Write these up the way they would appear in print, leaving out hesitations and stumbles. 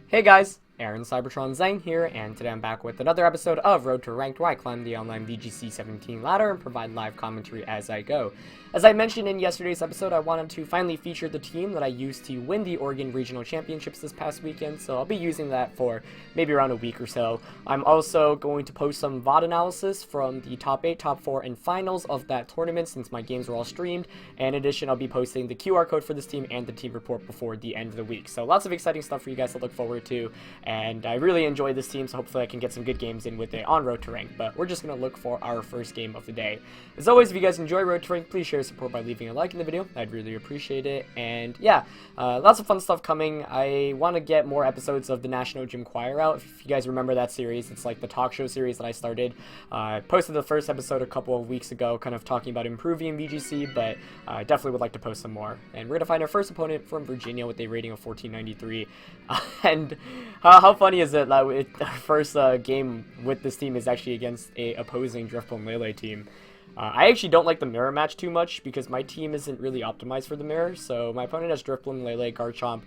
Hey guys, Aaron Cybertron Zhang here, and today I'm back with another episode of Road to Ranked, where I climb the online VGC 17 ladder and provide live commentary as I go. As I mentioned in yesterday's episode, I wanted to finally feature the team that I used to win the Oregon Regional Championships this past weekend, so I'll be using that for maybe around a week or so. I'm also going to post some VOD analysis from the top 8, top 4, and finals of that tournament since my games were all streamed, and in addition, I'll be posting the QR code for this team and the team report before the end of the week. So lots of exciting stuff for you guys to look forward to, and I really enjoy this team, so hopefully I can get some good games in with it on Road to Rank, but we're just going to look for our first game of the day. As always, if you guys enjoy Road to Rank, please share support by leaving a like in the video. I'd really appreciate it. And yeah, lots of fun stuff coming. I want to get more episodes of the National Gym Choir out. If you guys remember that series, it's like the talk show series that I started. I posted the first episode a couple of weeks ago, kind of talking about improving VGC, but I definitely would like to post some more. And we're going to find our first opponent from Virginia with a rating of 1493. And how funny is it that our first game with this team is actually against a opposing Drifblim Lele team? I actually don't like the mirror match too much because my team isn't really optimized for the mirror. So my opponent has Drifblim, Lele, Garchomp,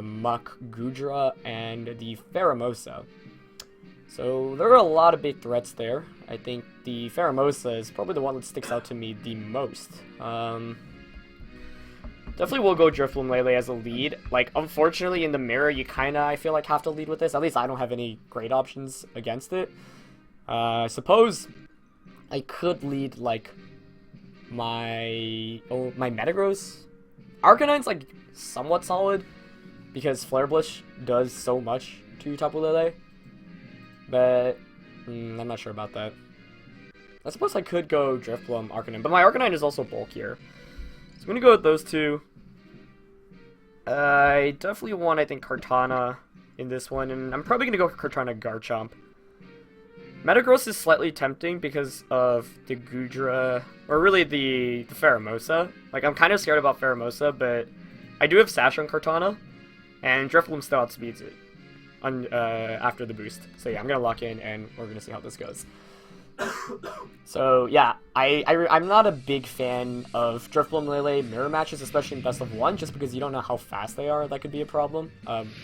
Muck, Gudra, and the Pheromosa. So there are a lot of big threats there. I think the Pheromosa is probably the one that sticks out to me the most. Definitely will go Drifblim Lele as a lead. Like, unfortunately, in the mirror, you kinda, I feel like, have to lead with this. At least I don't have any great options against it. I suppose I could lead, like, my Metagross. Arcanine's, like, somewhat solid, because Flare Blish does so much to Tapu Lele. But, I'm not sure about that. I suppose I could go Drifblim, Arcanine, but my Arcanine is also bulkier. So I'm gonna go with those two. I definitely want, I think, Kartana in this one, and I'm probably gonna go Kartana Garchomp. Metagross is slightly tempting because of the Gudra, or really the Pheromosa. Like, I'm kind of scared about Pheromosa, but I do have Sash on Kartana, and Drifblim still outspeeds it after the boost. So yeah, I'm gonna lock in, and we're gonna see how this goes. So yeah, I'm not a big fan of Drifblim Lele mirror matches, especially in best of 1, just because you don't know how fast they are. That could be a problem.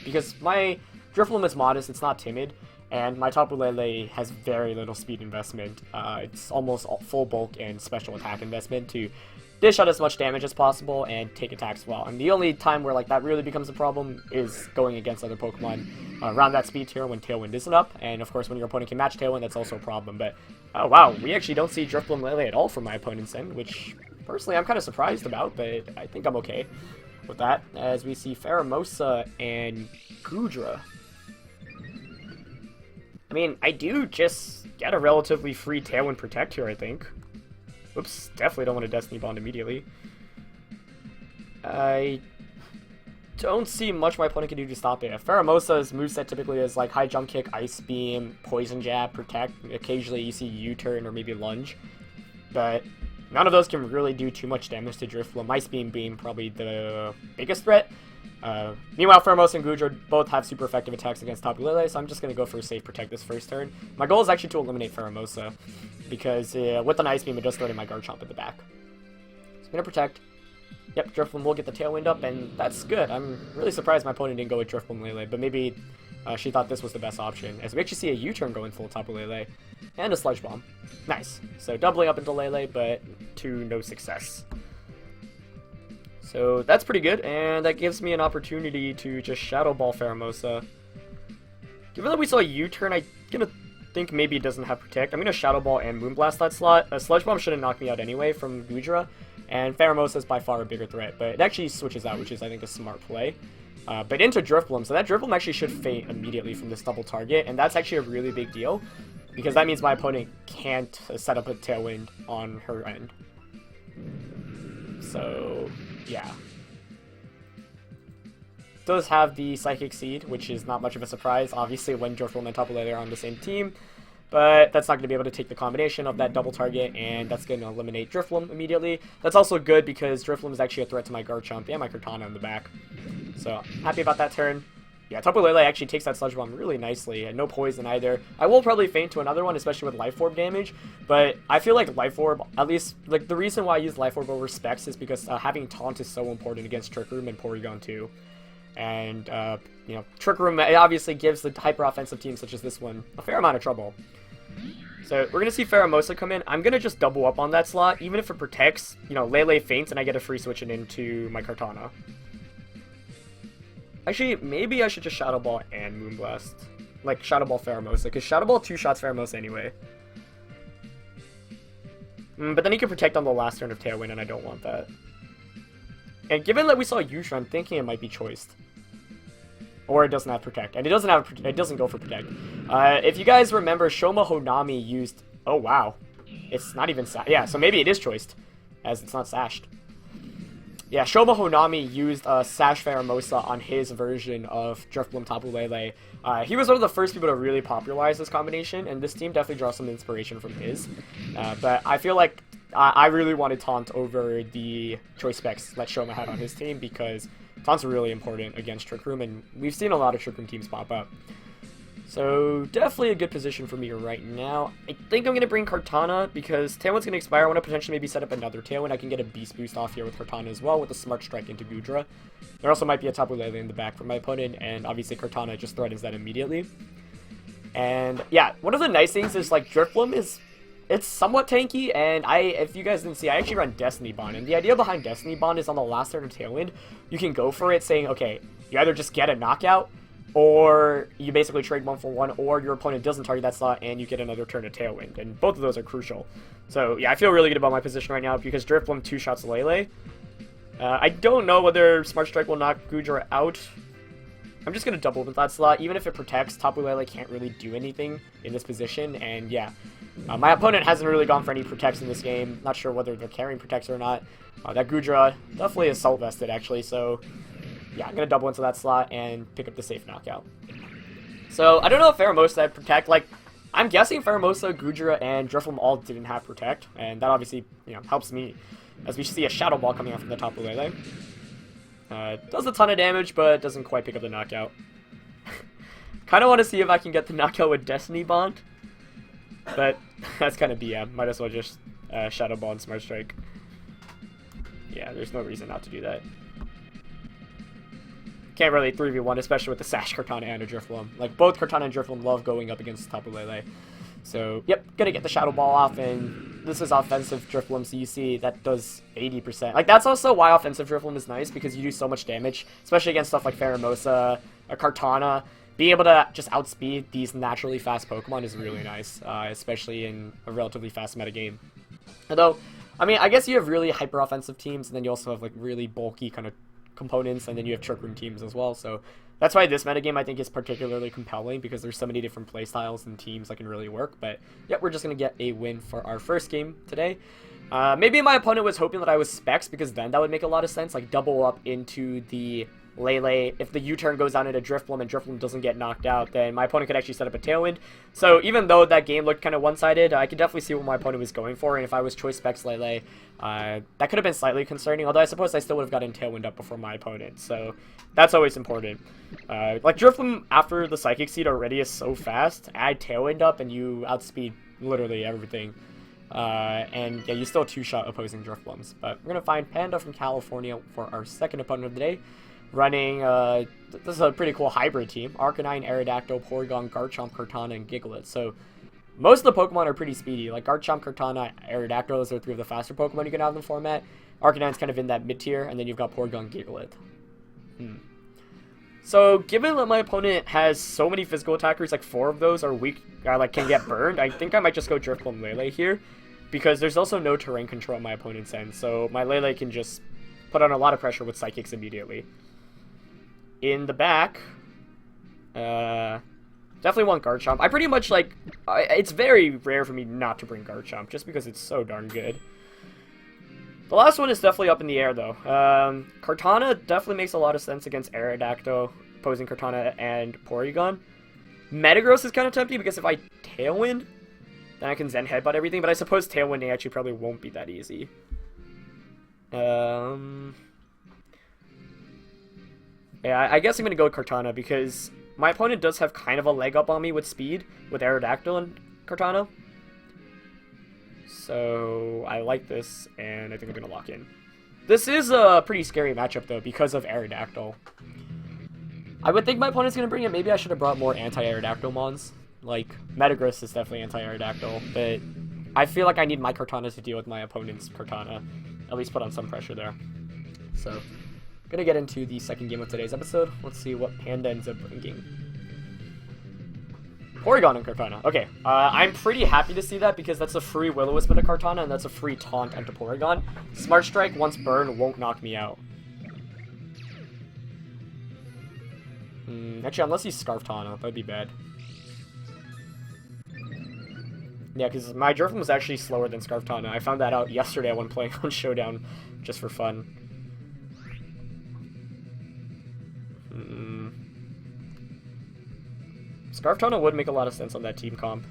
Because my Drifblim is modest, it's not timid, and my Tapu Lele has very little speed investment. It's almost full bulk and special attack investment to dish out as much damage as possible and take attacks well. And the only time where like that really becomes a problem is going against other Pokemon around that speed tier when Tailwind isn't up. And of course, when your opponent can match Tailwind, that's also a problem. But oh wow, we actually don't see Drifblim Lele at all from my opponent's end, which personally I'm kind of surprised about, but I think I'm okay with that. As we see Pheromosa and Gudra. I mean, I do just get a relatively free Tailwind Protect here, I think. Oops, definitely don't want to Destiny Bond immediately. I don't see much my opponent can do to stop it. Pheromosa's moveset typically is like High Jump Kick, Ice Beam, Poison Jab, Protect. Occasionally you see U-Turn or maybe Lunge. But none of those can really do too much damage to Drifblim. Ice Beam being probably the biggest threat. Meanwhile, Pheromosa and Gudra both have super effective attacks against Tapu Lele, so I'm just going to go for a safe Protect this first turn. My goal is actually to eliminate Pheromosa, because with an Ice Beam, it does throw in my Garchomp in the back. So I'm going to Protect. Yep, Drifblim will get the Tailwind up, and that's good. I'm really surprised my opponent didn't go with Drifblim Lele, but maybe she thought this was the best option, as we actually see a U-turn going full Tapu Lele, and a Sludge Bomb. Nice. So doubling up into Lele, but to no success. So that's pretty good, and that gives me an opportunity to just Shadow Ball Pheromosa. Given that we saw a U-turn, I'm gonna think maybe it doesn't have Protect. I'm gonna Shadow Ball and Moonblast that slot. A Sludge Bomb shouldn't knock me out anyway from Gudra, and Pheromosa is by far a bigger threat, but it actually switches out, which is, I think, a smart play. But into Drifblim, so that Drifblim actually should faint immediately from this double target, and that's actually a really big deal, because that means my opponent can't set up a Tailwind on her end. So yeah. Does have the Psychic Seed, which is not much of a surprise, obviously, when Drifblim and Tapu Lele are on the same team. But that's not going to be able to take the combination of that double target, and that's going to eliminate Drifblim immediately. That's also good because Drifblim is actually a threat to my Garchomp and my Kartana in the back. So, happy about that turn. Yeah, Tapu Lele actually takes that Sludge Bomb really nicely, and no poison either. I will probably faint to another one, especially with Life Orb damage, but I feel like Life Orb, at least, like, the reason why I use Life Orb over Specs is because having Taunt is so important against Trick Room and Porygon too. And, you know, Trick Room obviously gives the hyper-offensive teams such as this one a fair amount of trouble. So we're going to see Pheromosa come in. I'm going to just double up on that slot, even if it protects, you know, Lele faints and I get a free switch it into my Kartana. Actually, maybe I should just Shadow Ball and Moonblast. Like, Shadow Ball Pheromosa, because Shadow Ball two-shots Pheromosa anyway. But then he can protect on the last turn of Tailwind, and I don't want that. And given that we saw Yusha, I'm thinking it might be choiced. Or it doesn't have Protect. And it doesn't go for Protect. If you guys remember, Shoma Honami used... Oh, wow. It's not even... Yeah, so maybe it is choiced, as it's not sashed. Yeah, Shoma Honami used Sash Pheromosa on his version of Drifblim Tapu Lele. He was one of the first people to really popularize this combination, and this team definitely draws some inspiration from his. But I feel like I really wanted Taunt over the choice specs that Shoma had on his team, because Taunt's really important against Trick Room, and we've seen a lot of Trick Room teams pop up. So, definitely a good position for me right now. I think I'm going to bring Kartana, because Tailwind's going to expire. I want to potentially maybe set up another Tailwind. I can get a Beast Boost off here with Kartana as well, with a Smart Strike into Goodra. There also might be a Tapu Lele in the back for my opponent, and obviously Kartana just threatens that immediately. And, yeah, one of the nice things is, like, Drifblim is... It's somewhat tanky, and if you guys didn't see, I actually run Destiny Bond, and the idea behind Destiny Bond is on the last turn of Tailwind, you can go for it saying, okay, you either just get a knockout, or you basically trade 1 for 1, or your opponent doesn't target that slot and you get another turn of Tailwind, and both of those are crucial. So yeah, I feel really good about my position right now because Drifblim two-shots Lele. I don't know whether Smart Strike will knock Goodra out. I'm just going to double with that slot. Even if it protects, Tapu Lele can't really do anything in this position, and yeah. My opponent hasn't really gone for any protects in this game. Not sure whether they're carrying protects or not. That Goodra definitely is Assault Vested, actually, so... Yeah, I'm going to double into that slot and pick up the safe knockout. So, I don't know if Pheromosa had Protect. Like, I'm guessing Pheromosa, Goodra, and Drifblim all didn't have Protect. And that obviously, you know, helps me. As we see a Shadow Ball coming out from the top of Lele. Does a ton of damage, but doesn't quite pick up the knockout. Kind of want to see if I can get the knockout with Destiny Bond. But that's kind of BM. Might as well just Shadow Ball and Smart Strike. Yeah, there's no reason not to do that. Can't really 3v1, especially with the Sash Kartana and a Drifblim. Like, both Kartana and Drifblim love going up against Tapu Lele. So, yep, gonna get the Shadow Ball off, and this is offensive Drifblim, so you see that does 80%. Like, that's also why offensive Drifblim is nice, because you do so much damage, especially against stuff like Pheromosa, or Kartana. Being able to just outspeed these naturally fast Pokemon is really nice, especially in a relatively fast metagame. Although, I mean, I guess you have really hyper-offensive teams, and then you also have, like, really bulky kind of components, and then you have Trick Room teams as well, so that's why this metagame I think is particularly compelling, because there's so many different playstyles and teams that can really work. But yeah, we're just gonna get a win for our first game today. Maybe my opponent was hoping that I was Specs, because then that would make a lot of sense, like double up into the Lele. If the U-turn goes down into Drifblim and Drifblim doesn't get knocked out, then my opponent could actually set up a Tailwind. So even though that game looked kind of one-sided, I could definitely see what my opponent was going for, and if I was Choice Specs Lele, that could have been slightly concerning, although I suppose I still would have gotten Tailwind up before my opponent, so that's always important. Like, Drifblim, after the Psychic Seed already is so fast, add Tailwind up and you outspeed literally everything. And yeah, you still two-shot opposing Drifblims. But we're going to find Panda from California for our second opponent of the day. Running, this is a pretty cool hybrid team. Arcanine, Aerodactyl, Porygon, Garchomp, Kartana, and Gigalith. So, most of the Pokemon are pretty speedy. Like, Garchomp, Kartana, Aerodactyl, those are 3 of the faster Pokemon you can have in the format. Arcanine's kind of in that mid-tier, and then you've got Porygon, Gigalith. So, given that my opponent has so many physical attackers, like 4 of those are weak, like can get burned, I think I might just go Drifblim Lele here, because there's also no terrain control on my opponent's end, so my Lele can just put on a lot of pressure with Psychics immediately. In the back, definitely want Garchomp. I pretty much, like, it's very rare for me not to bring Garchomp, just because it's so darn good. The last one is definitely up in the air, though. Kartana definitely makes a lot of sense against Aerodactyl, opposing Kartana and Porygon. Metagross is kind of tempting, because if I Tailwind, then I can Zen Headbutt everything, but I suppose Tailwinding actually probably won't be that easy. Yeah, I guess I'm going to go with Kartana, because my opponent does have kind of a leg up on me with speed, with Aerodactyl and Kartana. So, I like this, and I think I'm going to lock in. This is a pretty scary matchup, though, because of Aerodactyl. I would think my opponent's going to bring it. Maybe I should have brought more anti-Aerodactyl mons. Like, Metagross is definitely anti-Aerodactyl, but I feel like I need my Kartana to deal with my opponent's Kartana. At least put on some pressure there. So, gonna get into the second game of today's episode. Let's see what Panda ends up bringing. Porygon and Kartana. Okay, I'm pretty happy to see that because that's a free Will-O-Wisp into Kartana and that's a free Taunt into Porygon. Smart Strike, once burned, won't knock me out. Actually, unless he's Scarf Taunt, that'd be bad. Yeah, because my Drifblim was actually slower than Scarf Taunt. I found that out yesterday when playing on Showdown, just for fun. Scarf Taunt would make a lot of sense on that team comp.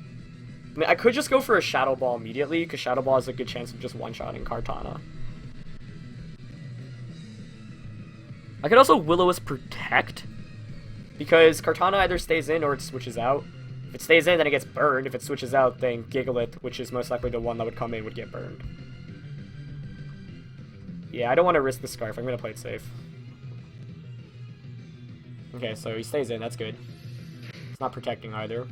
I mean, I could just go for a Shadow Ball immediately, because Shadow Ball has a good chance of just one-shotting Kartana. I could also Will-O-Wisp Protect, because Kartana either stays in or it switches out. If it stays in, then it gets burned. If it switches out, then Gigalith, which is most likely the one that would come in, would get burned. Yeah, I don't want to risk the Scarf. I'm going to play it safe. Okay, so he stays in. That's good. It's not protecting either.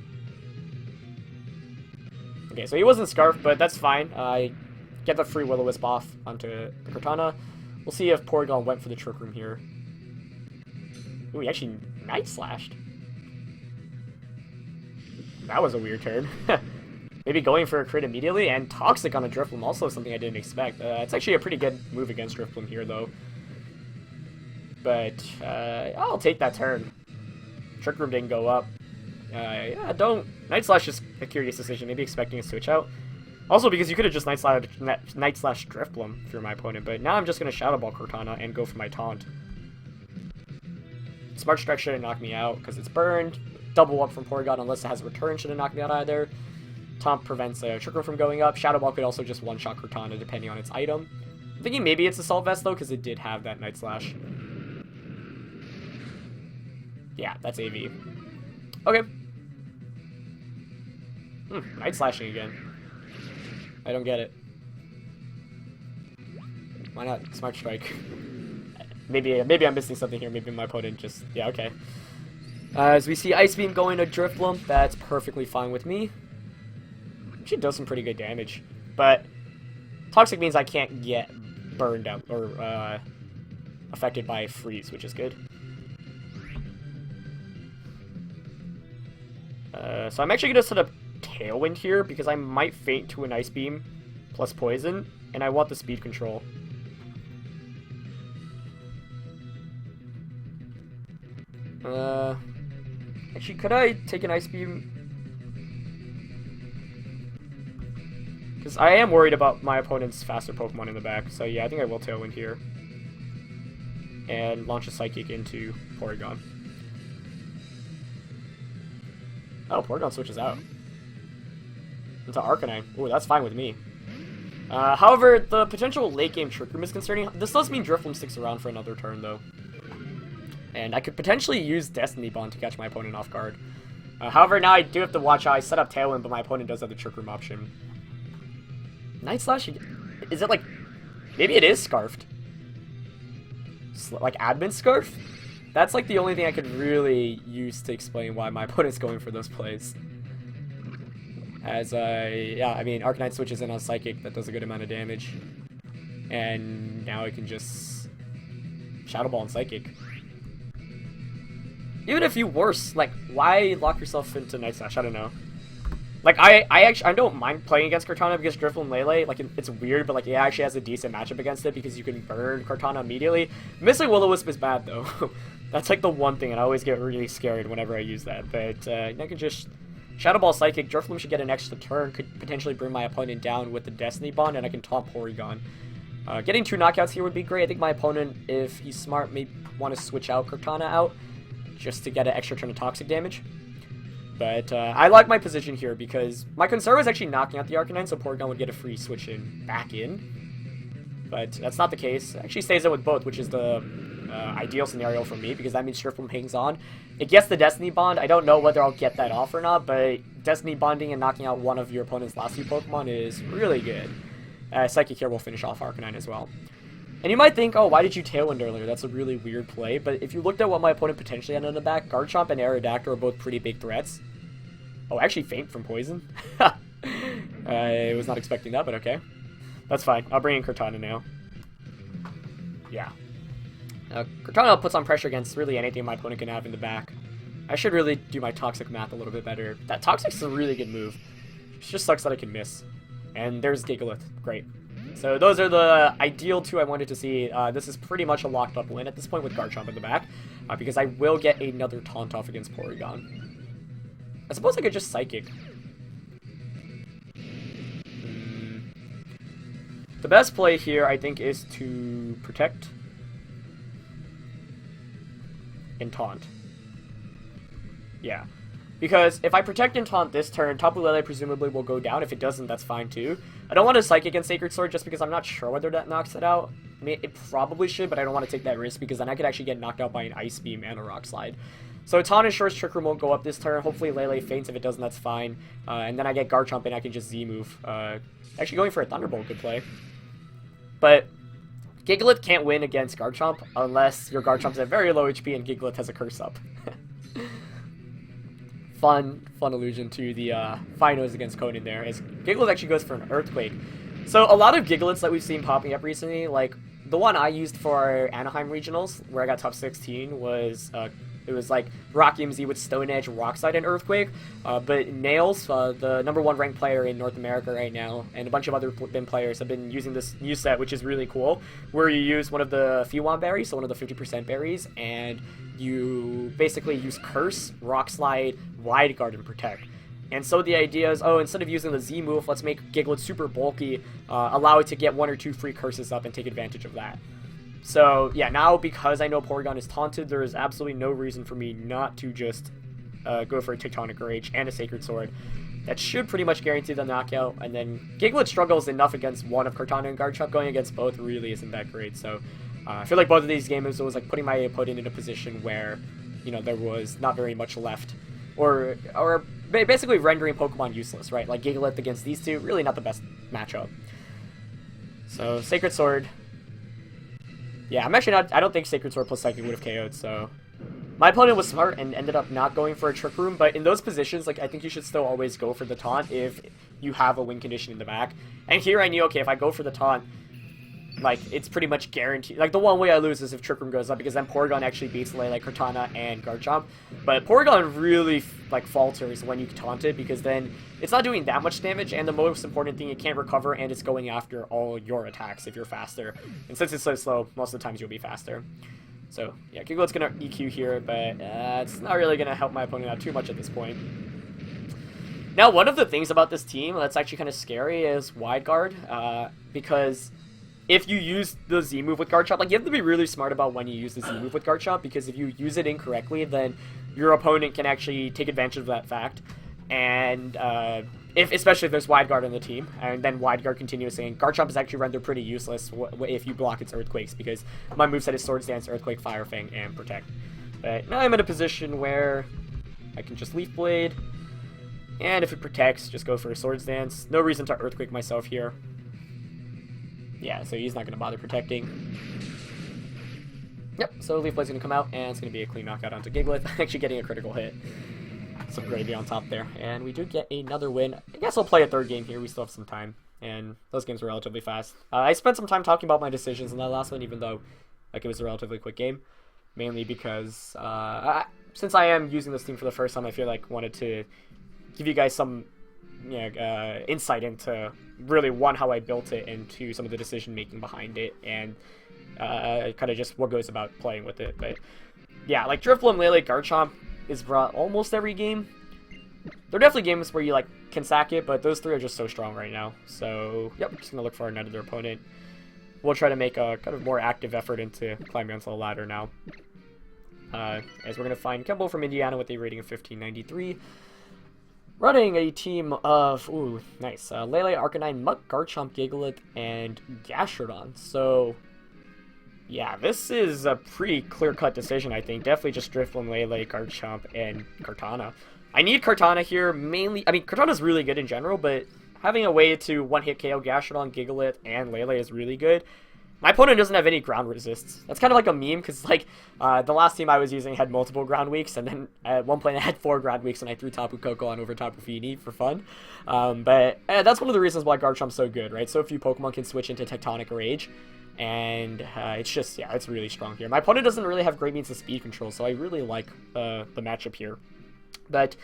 Okay, so he wasn't Scarf, but that's fine. I get the free Will-O-Wisp off onto the Kartana. We'll see if Porygon went for the Trick Room here. Ooh, he actually Night Slashed. That was a weird turn. Maybe going for a crit immediately, and Toxic on a Drifblim, also something I didn't expect. It's actually a pretty good move against Drifblim here, though. But, I'll take that turn. Trick Room didn't go up. Yeah, don't... Night Slash is a curious decision, maybe expecting a switch out. Also, because you could have just Night Slash Drifblim if you're my opponent, but now I'm just going to Shadow Ball Kartana and go for my Taunt. Smart Strike shouldn't knock me out, because it's burned. Double up from Porygon unless it has a return shouldn't knock me out either. Taunt prevents a Trick Room from going up. Shadow Ball could also just one-shot Kartana depending on its item. I'm thinking maybe it's Assault Vest though, because it did have that Night Slash. Yeah, that's AV. Okay. Night Slashing again. I don't get it. Why not Smart Strike? Maybe I'm missing something here. Maybe my opponent just... Yeah, okay. As we see Ice Beam going to Drifblim, that's perfectly fine with me. Actually does some pretty good damage. But Toxic means I can't get burned out or affected by Freeze, which is good. So I'm actually going to set up Tailwind here because I might faint to an Ice Beam plus Poison, and I want the speed control. Actually, could I take an Ice Beam? Because I am worried about my opponent's faster Pokemon in the back, so yeah, I think I will Tailwind here. And launch a Psychic into Porygon. Oh, Porygon switches out. Into Arcanine. Ooh, that's fine with me. However, the potential late-game Trick Room is concerning. This does mean Drifblim sticks around for another turn, though. And I could potentially use Destiny Bond to catch my opponent off guard. However, now I do have to watch how I set up Tailwind, but my opponent does have the Trick Room option. Night Slash? Is it like... Maybe it is Scarfed. Like Admin Scarf? That's like the only thing I could really use to explain why my opponent's going for those plays. As yeah, I mean, Arcanine switches in on Psychic, that does a good amount of damage. And now I can just Shadow Ball and Psychic. Even if you worse, like, why lock yourself into Night Slash? I don't know. Like, I don't mind playing against Kartana because Drifblim Lele, like, it's weird, but, like, it actually has a decent matchup against it because you can burn Kartana immediately. Missing Will-O-Wisp is bad, though. That's, like, the one thing, and I always get really scared whenever I use that. But, I can just Shadow Ball Psychic. Drifblim should get an extra turn, could potentially bring my opponent down with the Destiny Bond, and I can taunt Porygon. Getting 2 knockouts here would be great. I think my opponent, if he's smart, may want to switch out Kartana out, just to get an extra turn of Toxic damage. But I like my position here because my concern was actually knocking out the Arcanine, so Porygon would get a free switch in back in. But that's not the case. It actually stays in with both, which is the ideal scenario for me because that means Drifblim hangs on. It gets the Destiny Bond. I don't know whether I'll get that off or not, but Destiny Bonding and knocking out one of your opponent's last 2 Pokemon is really good. Psychic here will finish off Arcanine as well. And you might think, oh, why did you Tailwind earlier? That's a really weird play. But if you looked at what my opponent potentially had in the back, Garchomp and Aerodactyl are both pretty big threats. Oh, actually Faint from Poison? I was not expecting that, but okay. That's fine. I'll bring in Kartana now. Yeah. Kartana puts on pressure against really anything my opponent can have in the back. I should really do my Toxic math a little bit better. That Toxic's a really good move. It just sucks that I can miss. And there's Gigalith. Great. So those are the ideal two I wanted to see. This is pretty much a locked up win at this point with Garchomp in the back. Because I will get another Taunt off against Porygon. I suppose I could just Psychic. The best play here, I think, is to Protect and Taunt. Yeah. Because if I Protect and Taunt this turn, Tapu Lele presumably will go down. If it doesn't, that's fine too. I don't want to Psychic and Sacred Sword just because I'm not sure whether that knocks it out. I mean, it probably should, but I don't want to take that risk because then I could actually get knocked out by an Ice Beam and a Rock Slide. So Taunt ensures Trick Room won't go up this turn. Hopefully Lele faints. If it doesn't, that's fine. And then I get Garchomp and I can just Z-move. Actually going for a Thunderbolt could play. But Gigalith can't win against Garchomp unless your Garchomp's at very low HP and Gigalith has a Curse Up. Fun allusion to the finals against Conan there, as Gigalith actually goes for an Earthquake. So a lot of Gigaliths that we've seen popping up recently, like the one I used for Anaheim Regionals, where I got top 16, was it was like Rock EMZ with Stone Edge, Rock Slide, and Earthquake. But Nails, the #1 ranked player in North America right now, and a bunch of other BIM players have been using this new set, which is really cool, where you use one of the Fewon berries, so one of the 50% berries, and you basically use Curse, Rock Slide, Wide Guard, and Protect. And so the idea is, oh, instead of using the Z move, let's make Gigalith super bulky, allow it to get 1 or 2 free curses up and take advantage of that. So, yeah, now because I know Porygon is taunted, there is absolutely no reason for me not to just go for a Tectonic Rage and a Sacred Sword. That should pretty much guarantee the knockout, and then Gigalith struggles enough against one of Kartana and Garchomp. Going against both really isn't that great, so I feel like both of these games, it was like putting my opponent in a position where, you know, there was not very much left. Or basically rendering Pokemon useless, right? Like Gigalith against these two, really not the best matchup. So, Sacred Sword. Yeah, I'm actually not, I don't think Sacred Sword plus Psychic would have KO'd, so my opponent was smart and ended up not going for a Trick Room, but in those positions, like, I think you should still always go for the Taunt if you have a win condition in the back. And here I knew, okay, if I go for the Taunt, like, it's pretty much guaranteed. Like, the one way I lose is if Trick Room goes up, because then Porygon actually beats Lele, Kartana, and Garchomp. But Porygon really, like, falters when you taunt it, because then it's not doing that much damage, and the most important thing, it can't recover, and it's going after all your attacks if you're faster. And since it's so slow, most of the times you'll be faster. So, yeah, Gigalith's gonna EQ here, but it's not really gonna help my opponent out too much at this point. Now, one of the things about this team that's actually kind of scary is Wide Guard, because if you use the Z move with Garchomp, like, you have to be really smart about when you use the Z move with Garchomp, because if you use it incorrectly, then your opponent can actually take advantage of that fact. And especially if there's Wide Guard on the team, and then Wide Guard continues saying Garchomp is actually rendered pretty useless if you block its Earthquakes, because my moveset is Swords Dance, Earthquake, Fire Fang, and Protect. But now I'm in a position where I can just Leaf Blade, and if it protects, just go for a Swords Dance. No reason to Earthquake myself here. Yeah, so he's not going to bother protecting. Yep, so Leaf Blade's going to come out, and it's going to be a clean knockout onto Gigalith, actually getting a critical hit. Some gravy on top there, and we do get another win. I guess I'll play a third game here, we still have some time, and those games are relatively fast. I spent some time talking about my decisions in that last one, even though like it was a relatively quick game, mainly because since I am using this team for the first time, I feel like I wanted to give you guys some insight into really, one, how I built it, and two, some of the decision making behind it, and kind of just what goes about playing with it. But yeah, like Drifblim, Lele, Garchomp is brought almost every game. There are definitely games where you like can sack it, but those three are just so strong right now. So yep, just gonna look for another opponent. We'll try to make a kind of more active effort into climbing onto the ladder now. As we're gonna find Kembo from Indiana with a rating of 1593. Running a team of, ooh, nice, Lele, Arcanine, Muck, Garchomp, Gigalith, and Gastrodon. So, yeah, this is a pretty clear-cut decision, I think. Definitely just Drifblim, Lele, Garchomp, and Kartana. I need Kartana here, mainly, I mean, Kartana's really good in general, but having a way to one-hit KO Gastrodon, Gigalith, and Lele is really good. My opponent doesn't have any ground resists. That's kind of like a meme, because like the last team I was using had multiple ground weeks, and then at one point I had 4 ground weeks, and I threw Tapu Koko on over Tapu Fini for fun. But that's one of the reasons why Garchomp's so good, right? So few Pokemon can switch into Tectonic Rage, and it's just, yeah, it's really strong here. My opponent doesn't really have great means of speed control, so I really like the matchup here. But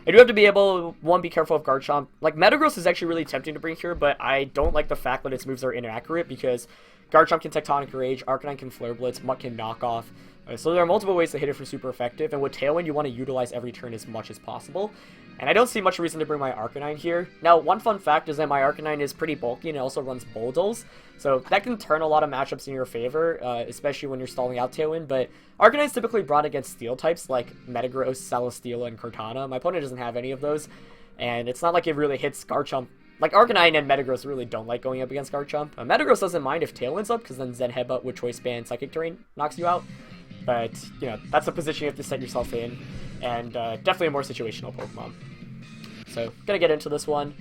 I do have to be able, one, be careful of Garchomp. Like, Metagross is actually really tempting to bring here, but I don't like the fact that its moves are inaccurate, because Garchomp can Tectonic Rage, Arcanine can Flare Blitz, Muck can Knock Off. So there are multiple ways to hit it for super effective, and with Tailwind, you want to utilize every turn as much as possible. And I don't see much reason to bring my Arcanine here. Now, one fun fact is that my Arcanine is pretty bulky, and it also runs Bulldoze, so that can turn a lot of matchups in your favor, especially when you're stalling out Tailwind, but Arcanine's typically brought against Steel types, like Metagross, Celesteela, and Cortana. My opponent doesn't have any of those, and it's not like it really hits Garchomp. Like, Arcanine and Metagross really don't like going up against Garchomp. Metagross doesn't mind if Tailwind's up, because then Zen Headbutt with Choice Band Psychic Terrain knocks you out. But, you know, that's a position you have to set yourself in, and definitely a more situational Pokemon. So, gonna get into this one.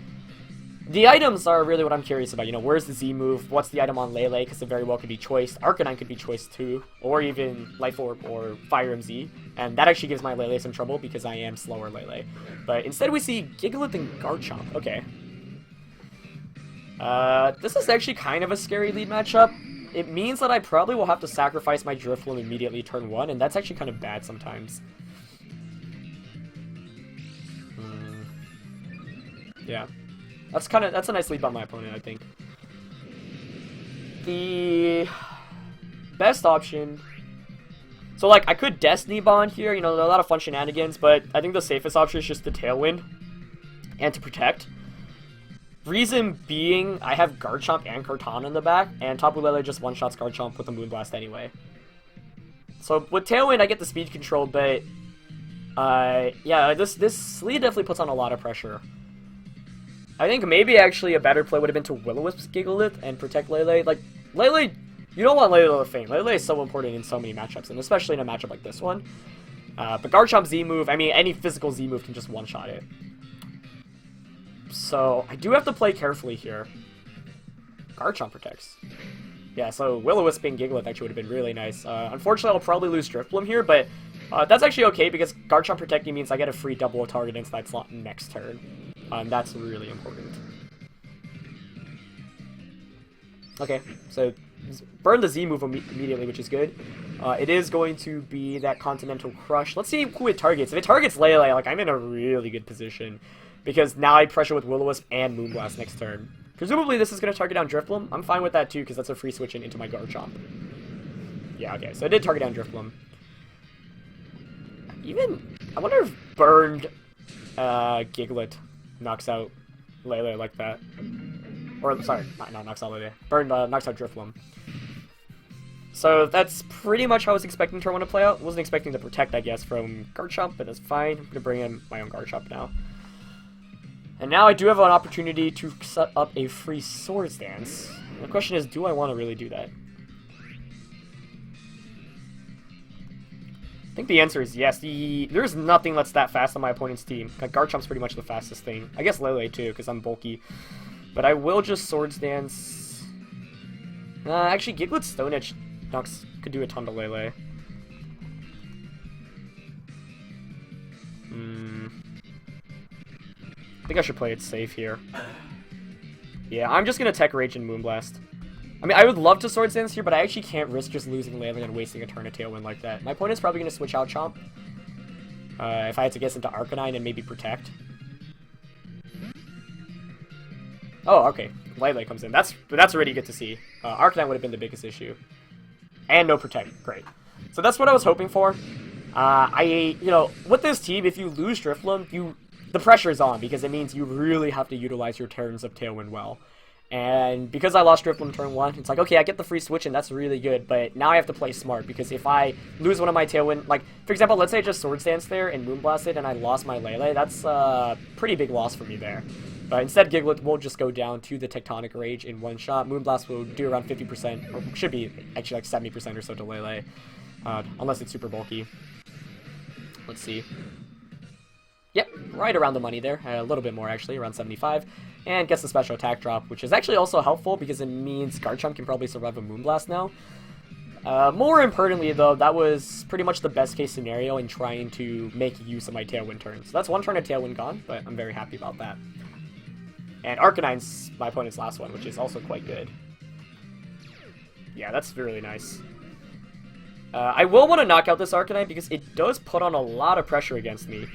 The items are really what I'm curious about. You know, where's the Z move? What's the item on Lele? Because it very well could be choiced. Arcanine could be choiced too, or even Life Orb or Fire MZ. And that actually gives my Lele some trouble, because I am slower Lele. But instead we see Gigalith and Garchomp. Okay. This is actually kind of a scary lead matchup. It means that I probably will have to sacrifice my Drifblim immediately turn 1, and that's actually kind of bad sometimes. Yeah. That's a nice lead by my opponent, I think. The best option... So, like, I could Destiny Bond here, you know, there are a lot of fun shenanigans, but I think the safest option is just the Tailwind and to protect. Reason being, I have Garchomp and Cortana in the back, and Tapu Lele just one-shots Garchomp with a Moonblast anyway. So with Tailwind, I get the speed control, but yeah, this lead definitely puts on a lot of pressure. I think maybe actually a better play would have been to Will-O-Wisp Gigalith and protect Lele. Like, Lele, you don't want Lele to faint. Lele is so important in so many matchups, and especially in a matchup like this one. But Garchomp's Z move, I mean, any physical Z move can just one-shot it. So, I do have to play carefully here. Garchomp protects. Yeah, so Will-O-Wisp and Gigalith actually would have been really nice. Unfortunately, I'll probably lose Drifblim here, but that's actually okay, because Garchomp protecting means I get a free double target into that slot next turn. That's really important. Okay, so burn the Z move immediately, which is good. It is going to be that Continental Crush. Let's see who it targets. If it targets Lele, like, I'm in a really good position, because now I pressure with Will-O-Wisp and Moonblast next turn. Presumably this is going to target down Drifblim. I'm fine with that too, because that's a free switch into my Garchomp. Yeah, okay, so it did target down Drifblim. I wonder if burned Gigalith knocks out Lele like that. Or, sorry, not knocks out Lele. Burned knocks out Drifblim. So that's pretty much how I was expecting turn 1 to play out. Wasn't expecting to protect, I guess, from Garchomp, but that's fine. I'm going to bring in my own Garchomp now. And now I do have an opportunity to set up a free Swords Dance. The question is, do I want to really do that? I think the answer is yes. There's nothing that's that fast on my opponent's team. Like, Garchomp's pretty much the fastest thing. I guess Lele too, because I'm bulky. But I will just Swords Dance. Actually, Gigalith Stone Edge could do a ton to Lele. I think I should play it safe here. Yeah, I'm just going to Tech Rage and Moonblast. I mean, I would love to Swords Dance here, but I actually can't risk just losing Lele and wasting a turn of Tailwind like that. My opponent's probably going to switch out Chomp. If I had to guess into Arcanine and maybe Protect. Oh, okay. Lele comes in. That's already good to see. Arcanine would have been the biggest issue. And no Protect. Great. So that's what I was hoping for. You know, with this team, if you lose Drifblim, the pressure is on, because it means you really have to utilize your turns of Tailwind well. And because I lost Drifblim turn 1, it's like, okay, I get the free switch, and that's really good, but now I have to play smart, because if I lose one of my Tailwind, like, for example, let's say I just Swords Dance there and Moonblasted, and I lost my Lele, that's a pretty big loss for me there. But instead, Gigalith will just go down to the Tectonic Rage in one shot. Moonblast will do around 50%, or should be actually like 70% or so to Lele, unless it's super bulky. Let's see. Yep, right around the money there, a little bit more actually, around 75, and gets the special attack drop, which is actually also helpful because it means Garchomp can probably survive a Moonblast now. More importantly though, that was pretty much the best case scenario in trying to make use of my Tailwind turn. So that's one turn of Tailwind gone, but I'm very happy about that. And Arcanine's my opponent's last one, which is also quite good. Yeah, that's really nice. I will want to knock out this Arcanine because it does put on a lot of pressure against me.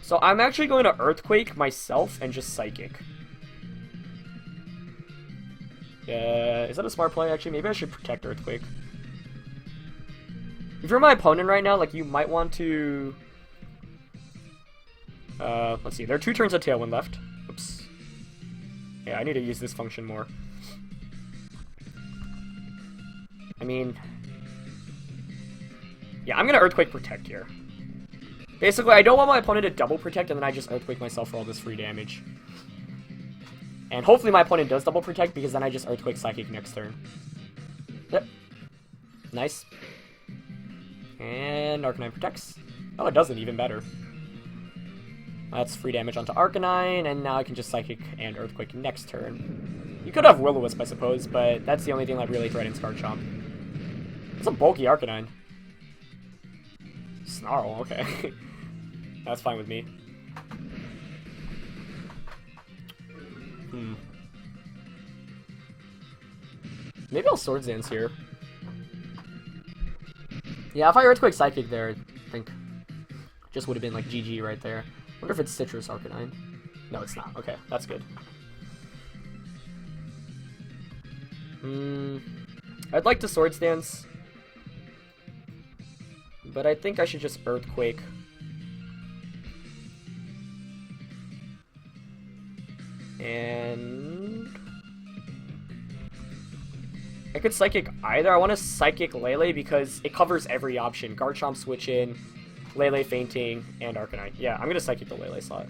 So I'm actually going to Earthquake myself and just Psychic. Is that a smart play, actually? Maybe I should protect Earthquake. If you're my opponent right now, like, you might want to... let's see. There are 2 turns of Tailwind left. Oops. Yeah, I need to use this function more. I mean... yeah, I'm going to Earthquake Protect here. Basically, I don't want my opponent to double protect, and then I just Earthquake myself for all this free damage. And hopefully my opponent does double protect, because then I just Earthquake Psychic next turn. Yep. Nice. And Arcanine protects. Oh, it doesn't, even better. That's free damage onto Arcanine, and now I can just Psychic and Earthquake next turn. You could have Will-O-Wisp, I suppose, but that's the only thing that really threatens Garchomp. It's a bulky Arcanine. Snarl, okay. That's fine with me. Maybe I'll Swords Dance here. Yeah, if I Earthquake Psychic there, I think just would have been like GG right there. Wonder if it's Citrus Arcanine. No, it's not. Okay, that's good. I'd like to Swords Dance, but I think I should just Earthquake. And I could Psychic either. I want to Psychic Lele because it covers every option. Garchomp switch in, Lele fainting, and Arcanine. Yeah, I'm going to Psychic the Lele slot.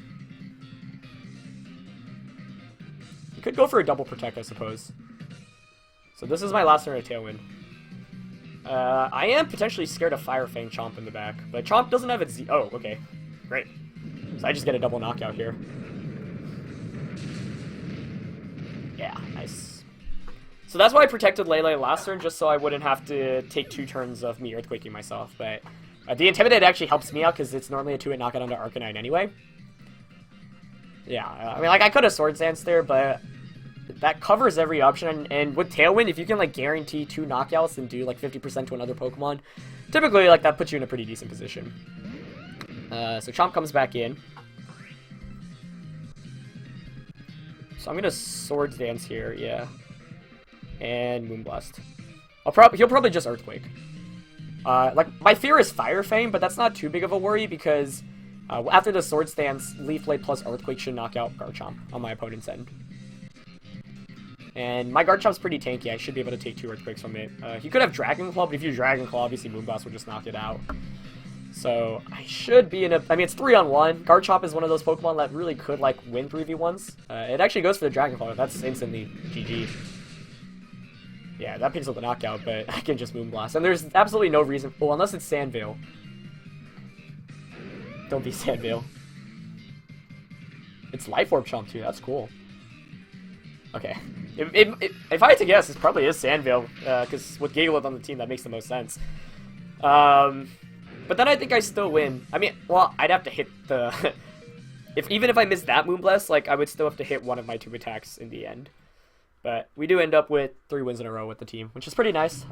You could go for a double protect, I suppose. So this is my last turn of Tailwind. I am potentially scared of Fire Fang Chomp in the back, but Chomp doesn't have its Z. Oh, okay. Great. So I just get a double knockout here. Yeah, nice. So that's why I protected Lele last turn, just so I wouldn't have to take 2 turns of me Earthquaking myself. But the Intimidate actually helps me out, because it's normally a 2-hit knockout onto Arcanine anyway. Yeah, I mean, like, I could have Swords Dance there, but that covers every option. And with Tailwind, if you can, like, guarantee 2 knockouts and do, like, 50% to another Pokemon, typically, like, that puts you in a pretty decent position. So Chomp comes back in. So I'm gonna Swords Dance here, yeah. And Moonblast. He'll probably just Earthquake. Like, my fear is Fire Fang, but that's not too big of a worry because after the Swords Dance, Leaf Blade plus Earthquake should knock out Garchomp on my opponent's end. And my Garchomp's pretty tanky. I should be able to take 2 Earthquakes from it. He could have Dragon Claw, but if you Dragon Claw, obviously Moonblast will just knock it out. So I should be in a... I mean, it's 3-on-1. Garchomp is one of those Pokemon that really could, like, win 3v1s. It actually goes for the Dragon Claw. That's instantly GG. Yeah, that picks up the knockout, but I can just Moonblast. And there's absolutely no reason... well, unless it's Sandveil. Don't be Sandveil. It's Life Orb Chomp, too. That's cool. Okay. If I had to guess, it probably is Sandveil. Because with Gigalith on the team, that makes the most sense. But then I think I still win. I mean, well, I'd have to hit the... even if I missed that Moonblast, like, I would still have to hit one of my 2 attacks in the end. But we do end up with 3 wins in a row with the team, which is pretty nice.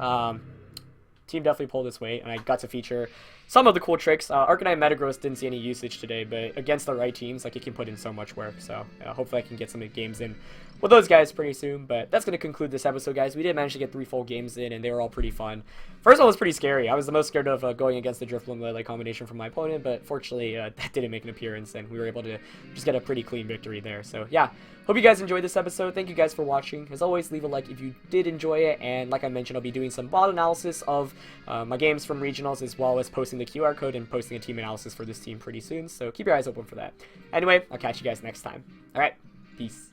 Team definitely pulled its weight, and I got to feature some of the cool tricks. Arcanine Metagross didn't see any usage today, but against the right teams, like, it can put in so much work. So hopefully I can get some games in with those guys pretty soon. But that's going to conclude this episode, guys. We did manage to get 3 full games in, and they were all pretty fun. First one was pretty scary. I was the most scared of going against the Drifblim Lele combination from my opponent, but fortunately that didn't make an appearance, and we were able to just get a pretty clean victory there. So yeah, hope you guys enjoyed this episode. Thank you guys for watching. As always, leave a like if you did enjoy it, and like I mentioned, I'll be doing some bot analysis of my games from regionals, as well as posting the QR code and posting a team analysis for this team pretty soon, so keep your eyes open for that. Anyway, I'll catch you guys next time. Alright, peace.